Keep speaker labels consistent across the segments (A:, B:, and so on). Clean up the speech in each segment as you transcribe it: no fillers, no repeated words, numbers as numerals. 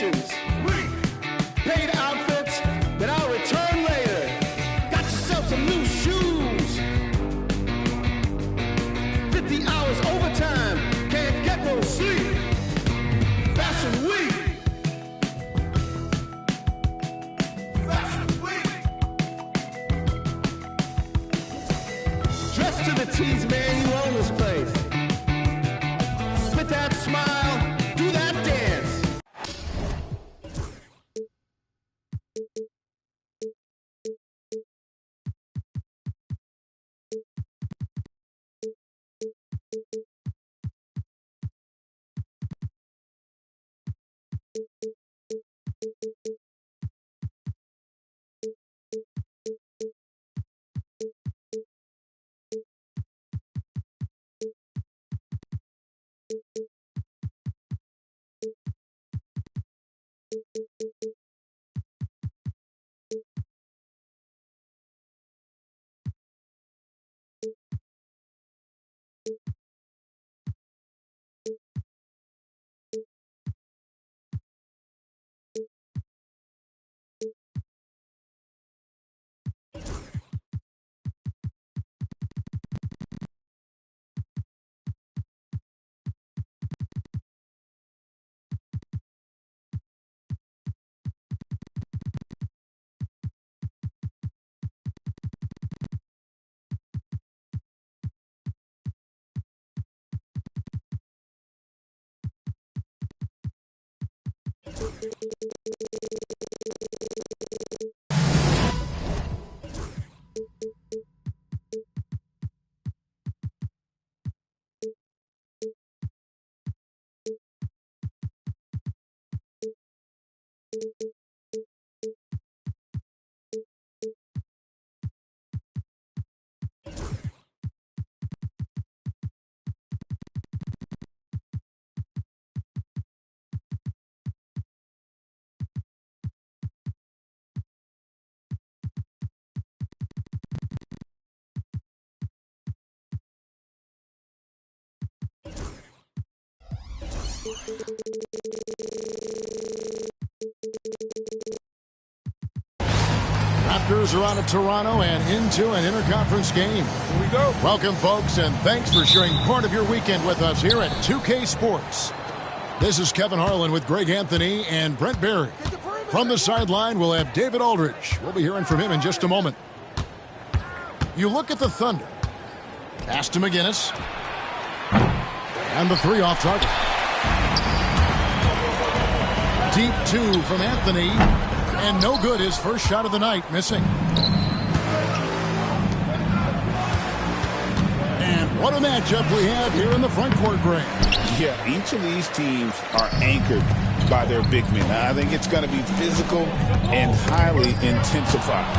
A: decorations, paint outfits that I'll return later. Got yourself some new shoes. 50 hours overtime, can't get no sleep. Fashion Week. Dressed to the T's, man, you own this place. Spit that smile, do that dance.
B: Raptors are out of Toronto and into an interconference game.
C: Here we go.
B: Welcome, folks, and thanks for sharing part of your weekend with us here at 2K Sports. This is Kevin Harlan with Greg Anthony and Brent Barry. From the sideline, we'll have David Aldridge. We'll be hearing from him in just a moment. You look at the Thunder. Pass to McGinnis. And the three off target. Deep two from Anthony. And no good, his first shot of the night, missing. And what a matchup we have here in the front court, Greg.
C: Yeah, each of these teams are anchored by their big men. I think it's going to be physical and highly intensified.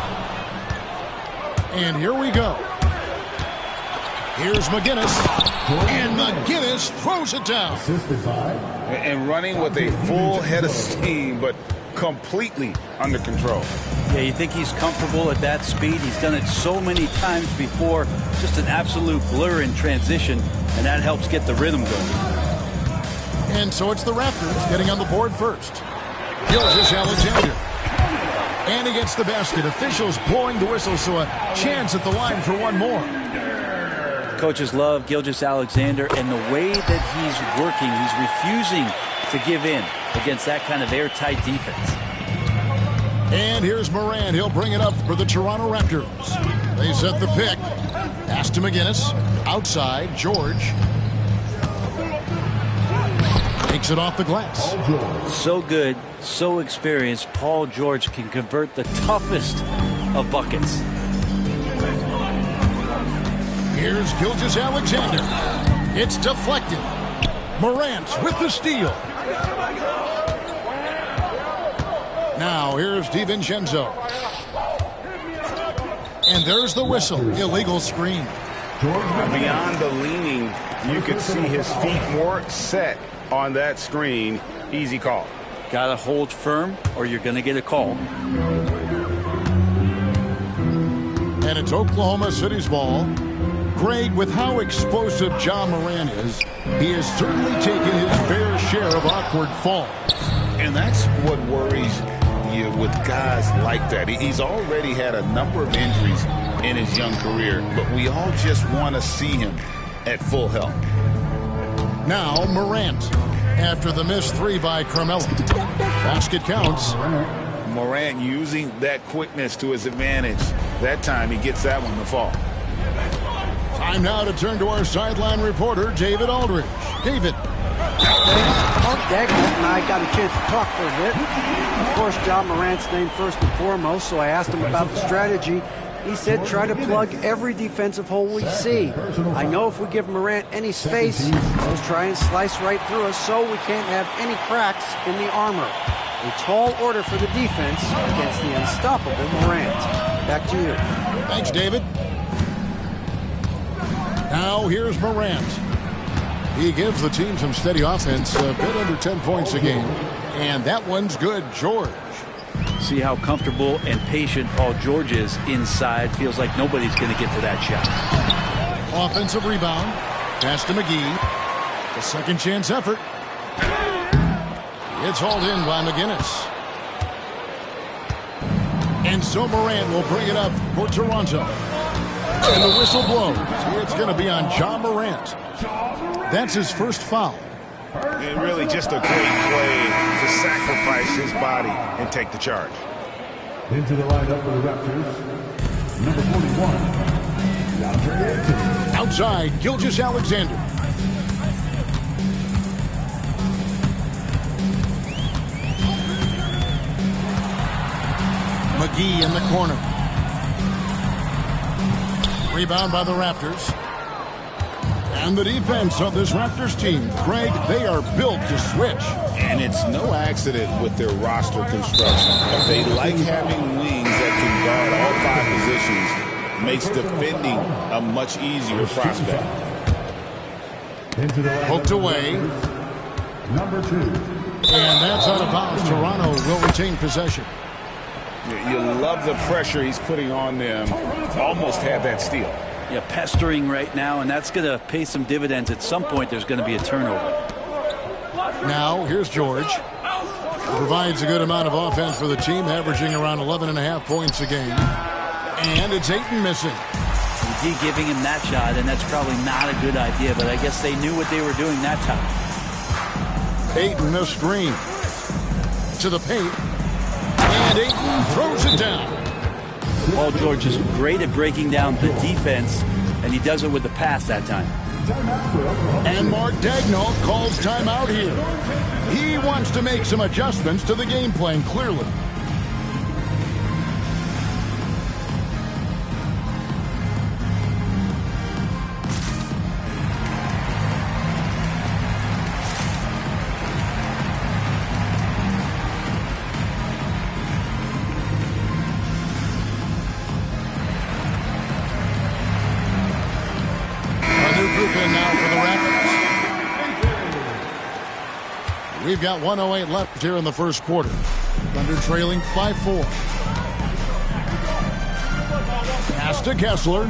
B: And here we go. Here's McGinnis. And McGinnis throws it down.
C: And running with a full head of steam, but completely under control.
D: Yeah, you think he's comfortable at that speed. He's done it so many times before. Just an absolute blur in transition, and that helps get the rhythm going.
B: And so it's the Raptors getting on the board first. Gilgeous-Alexander. And he gets the basket. Officials blowing the whistle, so a chance at the line for one more.
D: Coaches love Gilgeous-Alexander, and the way that he's working, he's refusing to give in against that kind of airtight defense.
B: And here's Moran. He'll bring it up for the Toronto Raptors. They set the pick. Pass to McGinnis. Outside, George. Takes it off the glass.
D: So good, so experienced. Paul George can convert the toughest of buckets.
B: Here's Gilgeous-Alexander. It's deflected. Morant with the steal. Now here's DiVincenzo. And there's the whistle. Illegal screen.
C: Beyond the leaning, you could see his feet more set on that screen. Easy call.
D: Got to hold firm or you're going to get a call.
B: And it's Oklahoma City's ball. Greg, with how explosive Ja Morant is, he has certainly taken his fair share of awkward falls.
C: And that's what worries you with guys like that. He's already had a number of injuries in his young career, but we all just want to see him at full health.
B: Now Morant after the missed three by Carmelo. Basket counts.
C: Morant using that quickness to his advantage. That time he gets that one to fall.
B: Time now to turn to our sideline reporter, David Aldridge. David.
E: Mark Dagnall and I got a chance to talk for a bit. Of course, John Morant's named first and foremost, so I asked him about the strategy. He said try to plug every defensive hole we see. I know if we give Morant any space, he'll try and slice right through us so we can't have any cracks in the armor. A tall order for the defense against the unstoppable Morant. Back to you.
B: Thanks, David. Now here's Morant. He gives the team some steady offense, a bit under 10 points a game. And that one's good, George.
D: See how comfortable and patient Paul George is inside. Feels like nobody's going to get to that shot.
B: Offensive rebound. Pass to McGee. A second chance effort. It's hauled in by McGinnis. And so Morant will bring it up for Toronto. And the whistle blows. It's going to be on John Morant. That's his first foul.
C: And really just a great play to sacrifice his body and take the charge.
F: Into the lineup for the Raptors, number 41, DeAndre Ayton.
B: Outside, Gilgeous-Alexander. McGee in the corner. Rebound by the Raptors. And the defense of this Raptors team, Greg, they are built to switch.
C: And it's no accident with their roster construction. They like having wings that can guard all 5 positions. Makes defending a much easier prospect.
B: Poked away.
F: Number 2.
B: And that's out of bounds. Toronto will retain possession.
C: You love the pressure he's putting on them. Almost had that steal.
D: Yeah, pestering right now, and that's going to pay some dividends. At some point, there's going to be a turnover.
B: Now, here's George. He provides a good amount of offense for the team, averaging around 11.5 points a game. And it's Ayton missing.
D: McGee giving him that shot, and that's probably not a good idea, but I guess they knew what they were doing that time.
B: Ayton, the screen. To the paint. And Ayton throws it down.
D: Paul George is great at breaking down the defense, and he does it with the pass that time.
B: And Mark Dagnall calls timeout here. He wants to make some adjustments to the game plan, clearly. We've got 1:08 left here in the first quarter. Thunder trailing 5-4. Pass to Kessler.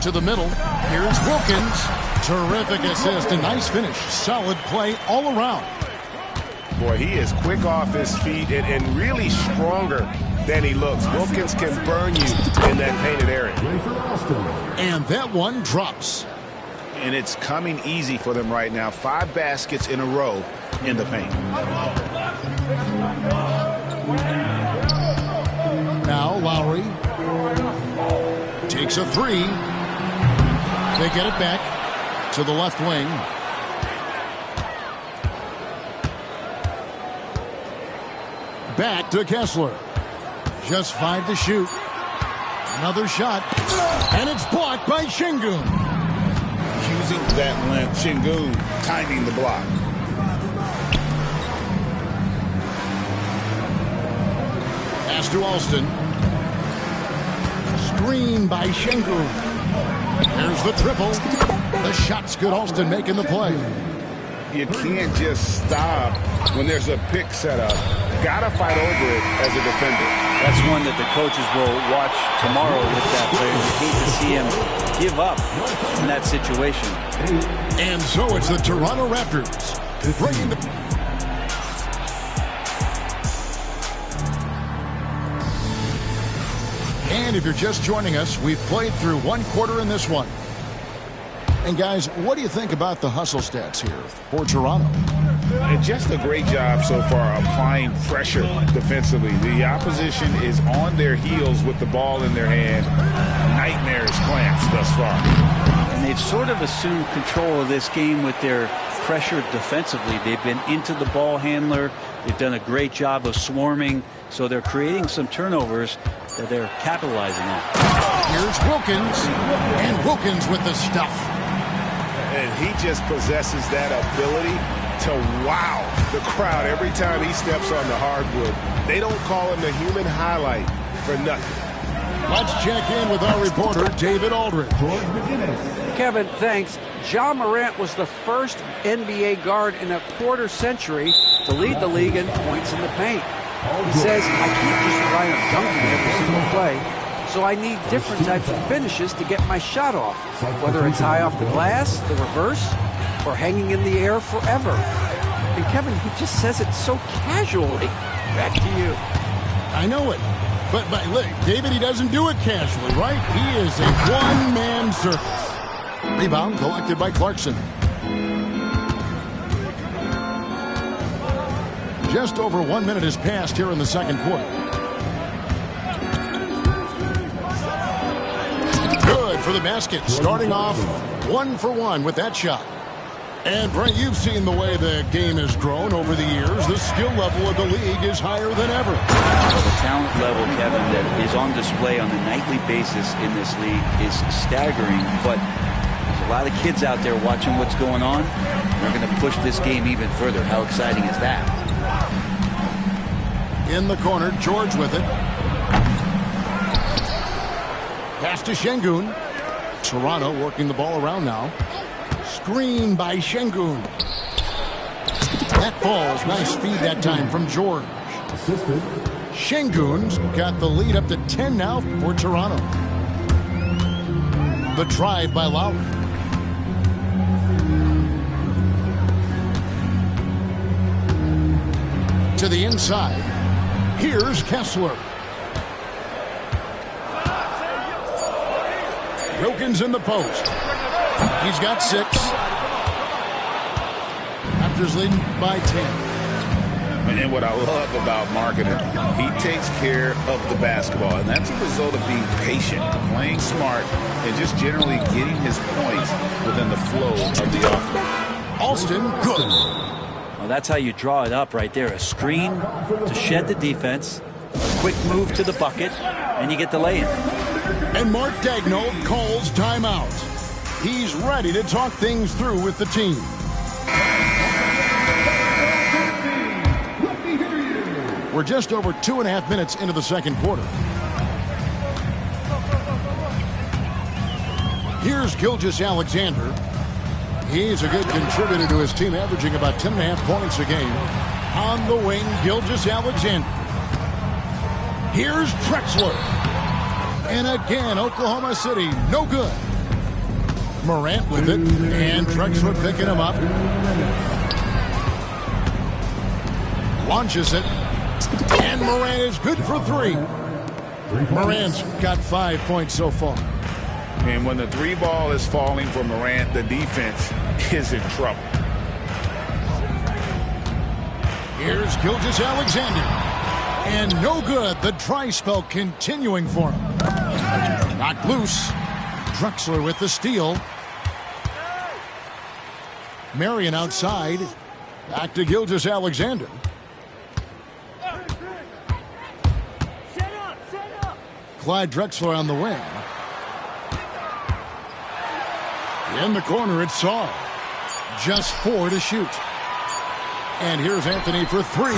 B: To the middle. Here's Wilkins. Terrific assist. A nice finish. Solid play all around.
G: Boy, he is quick off his feet and really stronger than he looks. Wilkins can burn you in that painted area.
B: And that one drops.
C: And it's coming easy for them right now. 5 baskets in a row in the paint.
B: Now Lowry takes a 3. They get it back to the left wing. Back to Kessler. Just 5 to shoot. Another shot. And it's blocked by Şengün.
C: Using that length, Şengün timing the block.
B: Pass to Alston. Screen by Şengün. There's the triple. The shot's good. Alston making the play.
C: You can't just stop when there's a pick set up. Gotta fight over it as a defender.
D: That's one that the coaches will watch tomorrow with that player. You hate to see him give up in that situation.
B: And so it's the Toronto Raptors bringing the... And if you're just joining us, we've played through one quarter in this one. And guys, what do you think about the hustle stats here for Toronto?
C: And just a great job so far applying pressure defensively. The opposition is on their heels with the ball in their hand. Nightmarish clamps thus far.
D: And they've sort of assumed control of this game with their pressure defensively. They've been into the ball handler. They've done a great job of swarming. So they're creating some turnovers that they're capitalizing on.
B: Here's Wilkins. And Wilkins with the stuff.
C: And he just possesses that ability to wow the crowd every time he steps on the hardwood. They don't call him the human highlight for nothing.
B: Let's check in with our reporter, David Aldridge.
E: Kevin, thanks. Ja Morant was the first NBA guard in a quarter century to lead the league in points in the paint. He says, I can't just rely on dunking every single play, so I need different types of finishes to get my shot off, whether it's high off the glass, the reverse, or hanging in the air forever. And Kevin, he just says it so casually. Back to you.
B: I know it. But look, David, he doesn't do it casually, right? He is a one-man circus. Rebound collected by Clarkson. Just over 1 minute has passed here in the second quarter. Good for the basket. Starting off 1 for 1 with that shot. And, Brent, you've seen the way the game has grown over the years. The skill level of the league is higher than ever.
D: Well, the talent level, Kevin, that is on display on a nightly basis in this league is staggering. But there's a lot of kids out there watching what's going on. They're going to push this game even further. How exciting is that?
B: In the corner, George with it. Pass to Şengün. Toronto working the ball around now. Screen by Şengün. That falls. Nice feed that time from George. Şengün's got the lead up to 10 now for Toronto. The drive by Lowry. To the inside. Here's Kessler. Wilkins in the post. He's got 6. Raptors leading by 10.
C: And what I love about marketing, he takes care of the basketball. And that's a result of being patient, playing smart, and just generally getting his points within the flow of the offense.
B: Alston, good.
D: Well, that's how you draw it up right there. A screen to shed the defense, a quick move to the bucket, and you get the lay-in.
B: And Mark Daigneault calls timeout. He's ready to talk things through with the team. We're just over 2.5 minutes into the second quarter. Here's Gilgeous-Alexander. He's a good contributor to his team, averaging about 10.5 points a game. On the wing, Gilgeous-Alexander. Here's Drexler. And again, Oklahoma City, no good. Morant with it, and Drexler picking him up. Launches it, and Morant is good for 3. Morant's got 5 points so far.
C: And when the 3 ball is falling for Morant, the defense is in trouble.
B: Here's Gilgeous-Alexander. And no good. The dry spell continuing for him. Knocked loose. Drexler with the steal. Marion outside. Back to Gilgeous-Alexander. Clyde Drexler on the wing. In the corner, it's Saul. Just 4 to shoot. And here's Anthony for 3.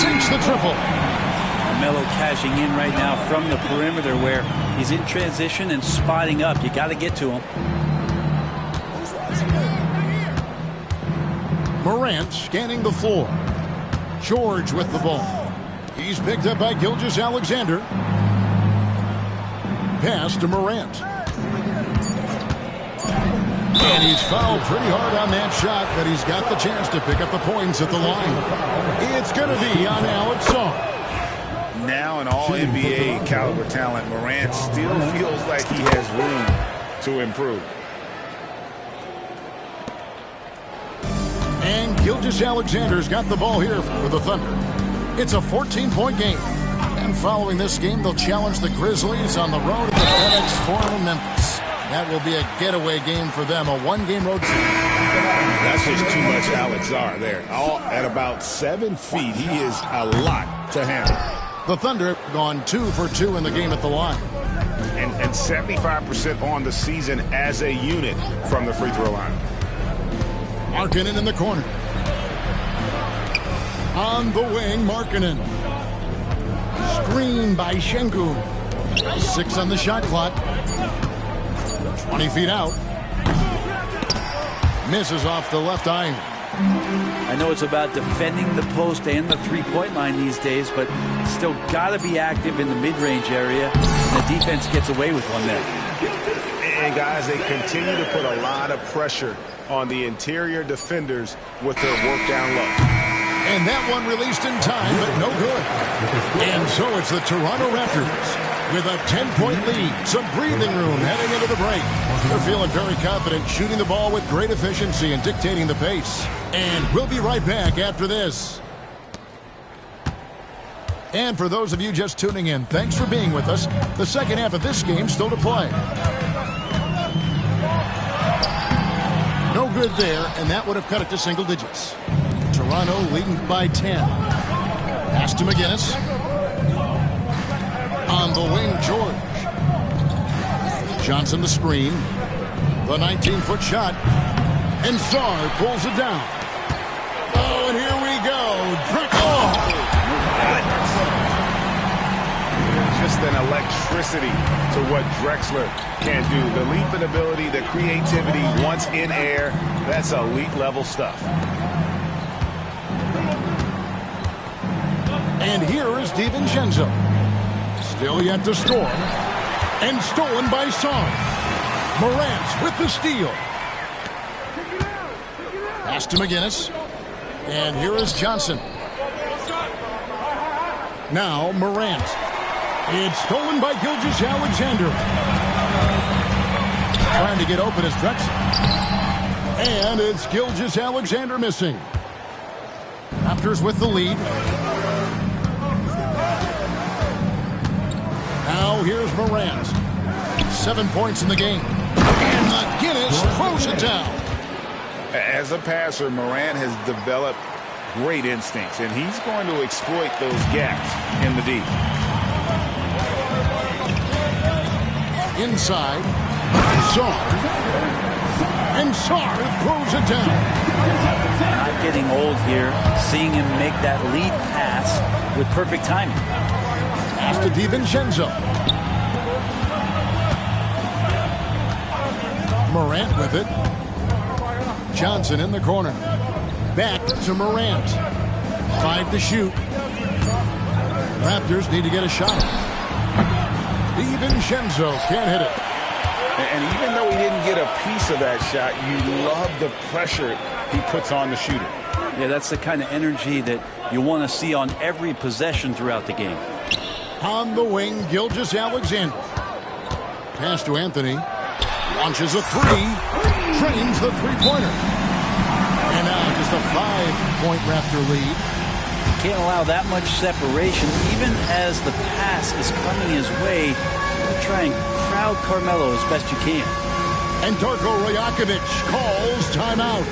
B: Sinks the triple.
D: Melo cashing in right now from the perimeter where he's in transition and spotting up. You got to get to him.
B: Morant scanning the floor. George with the ball. He's picked up by Gilgeous-Alexander. Pass to Morant. And he's fouled pretty hard on that shot, but he's got the chance to pick up the points at the line. It's going to be on Alex Saul.
C: now an all-NBA caliber talent, Morant still feels like he has room to improve.
B: And Gilgeous-Alexander's got the ball here for the Thunder. It's a 14-point game. And following this game, they'll challenge the Grizzlies on the road at the FedEx Forum in Memphis. That will be a getaway game for them, a one-game road trip.
C: That's just too much Alex there. All at about 7 feet, he is a lot to handle.
B: The Thunder have gone 2 for 2 in the game at the line.
G: And 75% on the season as a unit from the free throw line.
B: Markkanen in the corner. On the wing, Markkanen. Screen by Şengün. 6 on the shot clock. 20 feet out. Misses off the left iron.
D: I know it's about defending the post and the three-point line these days, but still got to be active in the mid-range area. The defense gets away with one there.
G: And guys, they continue to put a lot of pressure on the interior defenders with their work down low.
B: And that one released in time, but no good. And so it's the Toronto Raptors with a 10-point lead. Some breathing room heading into the break. They're feeling very confident, shooting the ball with great efficiency and dictating the pace. And we'll be right back after this. And for those of you just tuning in, thanks for being with us. The second half of this game still to play. No good there, and that would have cut it to single digits. Toronto leading by 10. Pass to McGinnis. On the wing, George. Johnson the screen. The 19-foot shot. And Sarr pulls it down. Oh, and here we go.
G: Just an electricity to what Drexler can do. The leap in ability, the creativity once in air, that's elite level stuff.
B: And here is DiVincenzo. Still yet to score. And stolen by Sarr. Morant with the steal. Pass to McGinnis. And here is Johnson. Now Morant. It's stolen by Gilgeous-Alexander. Trying to get open is Drexler. And it's Gilgeous-Alexander missing. Raptors with the lead. Now here's Morant. 7 points in the game. And McGinnis throws it down.
C: As a passer, Morant has developed great instincts, and he's going to exploit those gaps in the D.
B: Inside. Sarr. And Sarr throws it down.
D: Not getting old here. Seeing him make that lead pass with perfect timing.
B: Pass to DiVincenzo. Morant with it. Johnson in the corner. Back to Morant. 5 to shoot. Raptors need to get a shot. DiVincenzo can't hit it.
C: And even though he didn't get a piece of that shot, you love the pressure he puts on the shooter.
D: Yeah, that's the kind of energy that you want to see on every possession throughout the game.
B: On the wing, Gilgeous-Alexander. Pass to Anthony. Launches a three. Trains the three-pointer. And now just a 5-point Raptor lead.
D: Can't allow that much separation. Even as the pass is coming his way, try and crowd Carmelo as best you can.
B: And Darko Rajakovic calls timeout.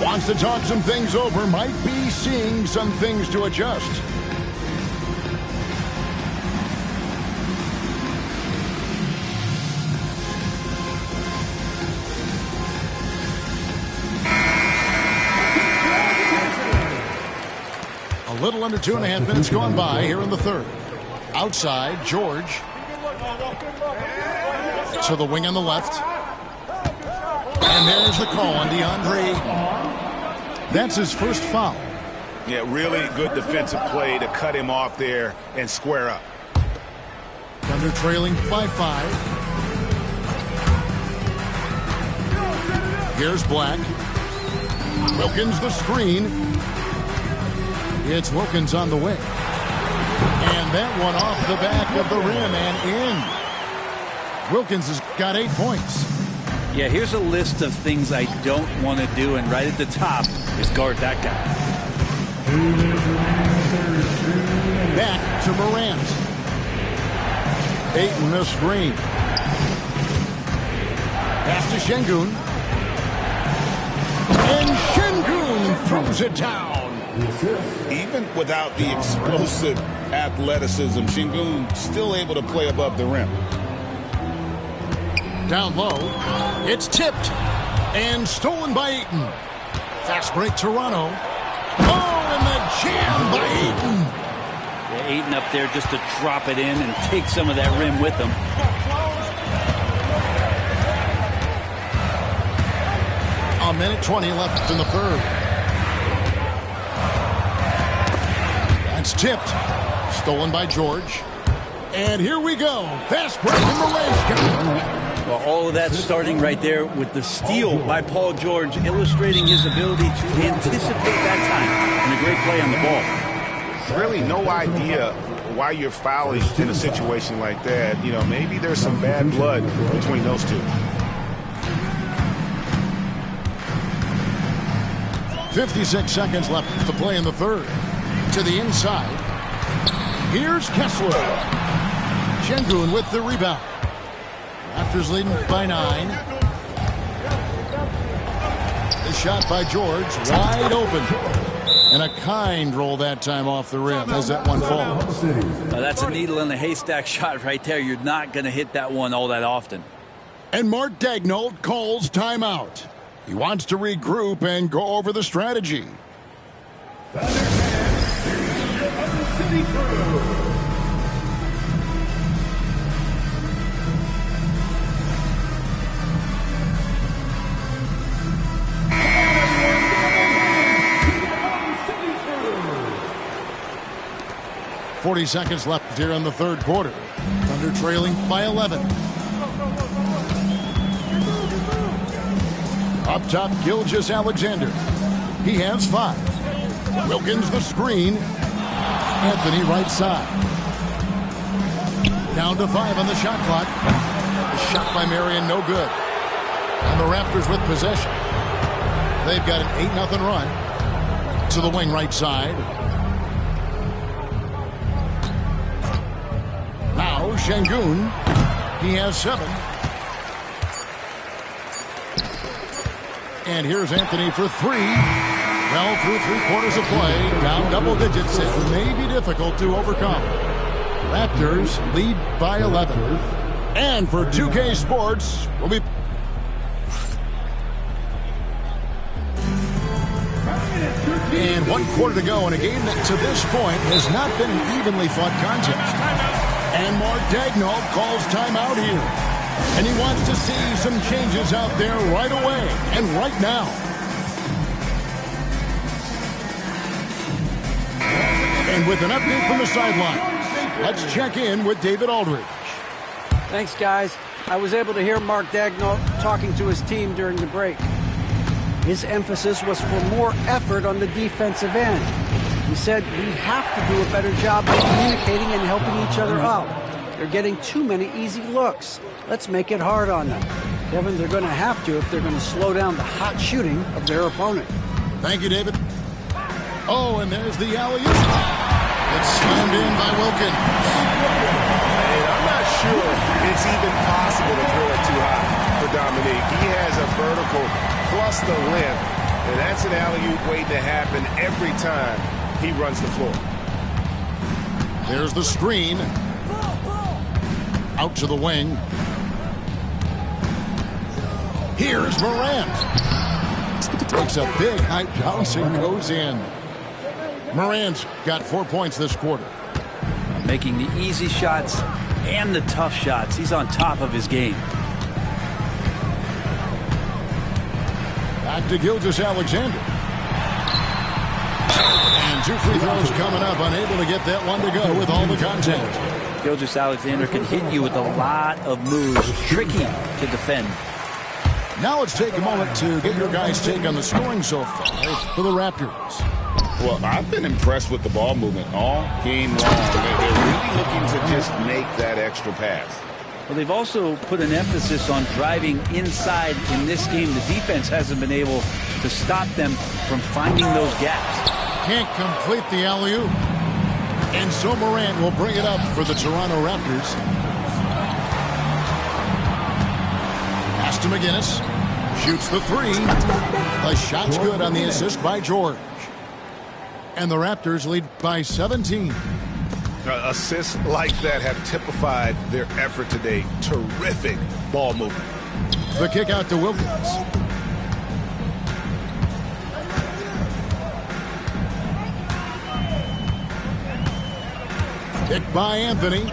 B: Wants to talk some things over. Might be seeing some things to adjust. A little under 2.5 minutes gone by here in the third. Outside, George. To the wing on the left. And there's the call on DeAndre. That's his first foul.
G: Yeah, really good defensive play to cut him off there and square up.
B: Thunder trailing by 5. Here's Black. Wilkins the screen. It's Wilkins on the wing. And that one off the back of the rim and in. Wilkins has got 8 points.
D: Yeah, here's a list of things I don't want to do, and right at the top is guard that guy.
B: Back to Morant. Ayton the screen. Pass to Şengün. And Şengün throws it down.
C: Even without the explosive athleticism, Şengün still able to play above the rim.
B: Down low. It's tipped. And stolen by Ayton. Fast break Toronto. Oh, and the jam by Ayton.
D: Yeah, Ayton up there just to drop it in and take some of that rim with him.
B: A minute 20 left in the third. That's tipped. Stolen by George. And here we go. Fast break in the last.
D: Well, all of that starting right there with the steal by Paul George, illustrating his ability to anticipate that time. And a great play on the ball.
G: Really no idea why you're fouling in a situation like that. You know, maybe there's some bad blood between those two.
B: 56 seconds left to play in the third. To the inside. Here's Kessler. Şengün with the rebound. Raptors leading by 9. The shot by George, wide open. And a kind roll that time off the rim as that one falls.
D: That's a needle in a haystack shot right there. You're not going to hit that one all that often.
B: And Mark Daigneault calls timeout. He wants to regroup and go over the strategy. .40 seconds left here in the third quarter. Thunder trailing by 11. Up top, Gilgeous-Alexander. He has 5. Wilkins the screen. Anthony right side. Down to 5 on the shot clock. The shot by Marion, no good. And the Raptors with possession. They've got an 8-0 run to the wing right side. Now Şengün. He has 7. And here's Anthony for 3. Well, through 3 quarters of play, down double digits. It may be difficult to overcome. Raptors lead by 11. And for 2K Sports, we'll be... And 1 quarter to go in a game that to this point has not been an evenly fought contest. And Mark Daigneault calls timeout here. And he wants to see some changes out there right away and right now. And with an update from the sideline, let's check in with David Aldridge.
E: Thanks, guys. I was able to hear Mark Daigneault talking to his team during the break. His emphasis was for more effort on the defensive end. He said we have to do a better job of communicating and helping each other out. They're getting too many easy looks. Let's make it hard on them. Kevin, they're going to have to if they're going to slow down the hot shooting of their opponent.
B: Thank you, David. Oh, and there's the alley-oop. It's slammed in by Wilkins.
G: And I'm not sure it's even possible to throw it too high for Dominique. He has a vertical plus the length, and that's an alley-oop waiting to happen every time he runs the floor.
B: There's the screen. Out to the wing. Here's Morant. Takes a big high bounce and goes in. Morant's got 4 points this quarter.
D: Making the easy shots and the tough shots. He's on top of his game.
B: Back to Gilgeous-Alexander. And 2 free throws coming up. Unable to get that one to go with all the contact.
D: Gilgeous-Alexander can hit you with a lot of moves. Tricky to defend.
B: Now let's take a moment to get your guys' take on the scoring so far for the Raptors.
C: Well, I've been impressed with the ball movement all game long. They're really looking to just make that extra pass.
D: Well, they've also put an emphasis on driving inside in this game. The defense hasn't been able to stop them from finding those gaps.
B: Can't complete the alley-oop. And so Morant will bring it up for the Toronto Raptors. Pass to McGinnis. Shoots the three. The shot's good on the assist by George. And the Raptors lead by 17.
G: Assists like that have typified their effort today. Terrific ball movement.
B: The kick out to Wilkins. Kick by Anthony.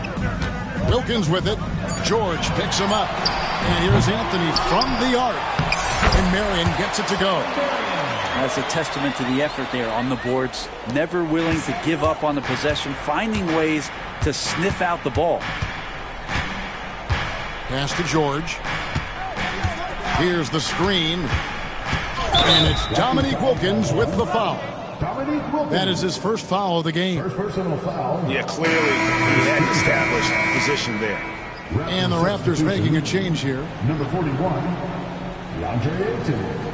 B: Wilkins with it. George picks him up. And here's Anthony from the arc. And Marion gets it to go.
D: That's a testament to the effort there on the boards. Never willing to give up on the possession, finding ways to sniff out the ball.
B: Pass to George. Here's the screen. And it's Dominique Wilkins with the foul. That is his first foul of the game.
F: First personal foul.
G: Yeah, clearly he had an established position there.
B: And the Raptors making a change here.
F: Number 41, DeAndre Ayton.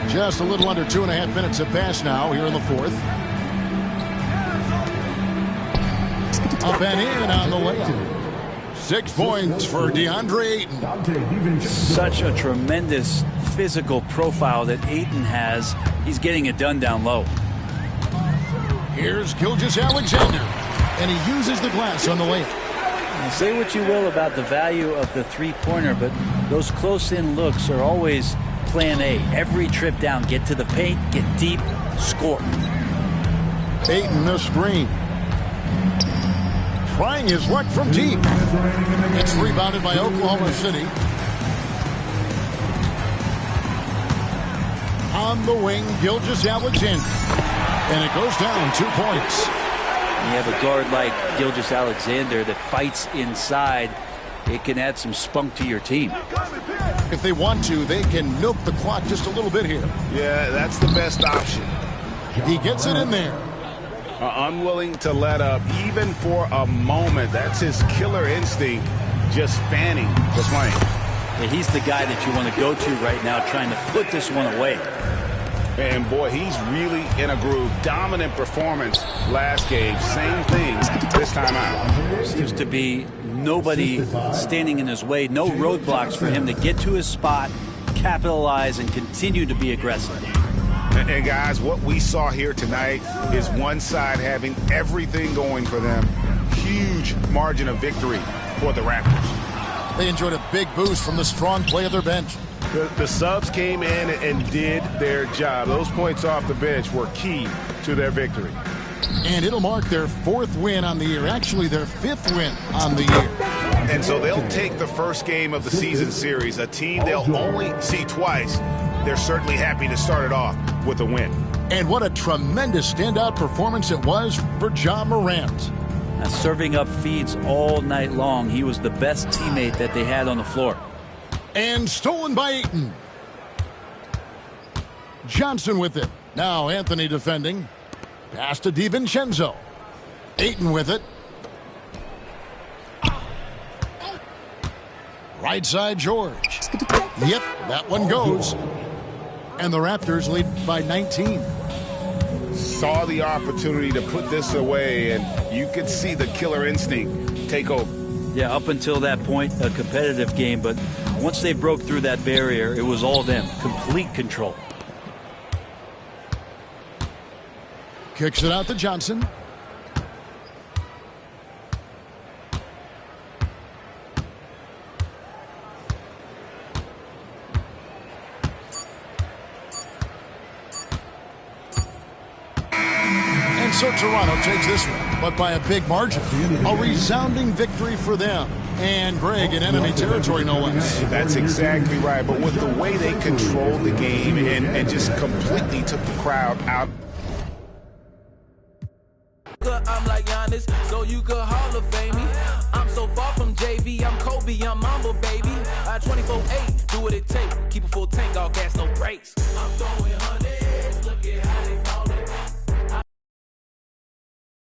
B: Just a little under 2.5 minutes have passed now here in the fourth. Up and in on the layup. 6 points for DeAndre Ayton.
D: Such a tremendous physical profile that Ayton has. He's getting it done down low.
B: Here's Gilgeous-Alexander. And he uses the glass on the layup.
D: Now, say what you will about the value of the three-pointer, but those close-in looks are always plan A. Every trip down, get to the paint, get deep, score.
B: Ayton the screen. Trying his luck from deep. It's rebounded by Oklahoma City. On the wing, Gilgeous-Alexander. And it goes down 2 points.
D: You have a guard like Gilgeous-Alexander that fights inside. It can add some spunk to your team.
B: If they want to, they can milk the clock just a little bit here.
G: Yeah, that's the best option.
B: He gets it in there.
G: Unwilling to let up even for a moment. That's his killer instinct, just fanning the flame.
D: Yeah, he's the guy that you want to go to right now, trying to put this one away.
G: And boy, he's really in a groove. Dominant performance last game. Same thing this time out.
D: Seems to be nobody standing in his way. No roadblocks for him to get to his spot, capitalize, and continue to be aggressive.
G: And guys, what we saw here tonight is one side having everything going for them. Huge margin of victory for the Raptors.
B: They enjoyed a big boost from the strong play of their bench.
G: The subs came in and did their job. Those points off the bench were key to their victory.
B: And it'll mark their 4th win on the year. Actually, their 5th win on the year.
G: And so they'll take the first game of the season series, a team they'll only see twice. They're certainly happy to start it off with a win.
B: And what a tremendous standout performance it was for Ja Morant.
D: Now, serving up feeds all night long. He was the best teammate that they had on the floor.
B: And stolen by Ayton. Johnson with it. Now Anthony defending. Pass to DiVincenzo. Ayton with it. Right side George. Yep, that one goes. And the Raptors lead by 19.
G: Saw the opportunity to put this away, and you could see the killer instinct take over.
D: Yeah, up until that point, a competitive game, but once they broke through that barrier, it was all them. Complete control.
B: Kicks it out to Johnson. And so Toronto takes this one, but by a big margin. A resounding victory for them. And Greg in enemy territory, no less.
G: That's exactly right. But with the way they controlled the game and just completely took the crowd out.
H: I'm like Giannis, so you could Hall of Fame me. I'm so far from JV, I'm Kobe, I'm Mamba, baby. 24-8, do what it take. Keep a full tank, all gas, no brakes. I'm throwing 100.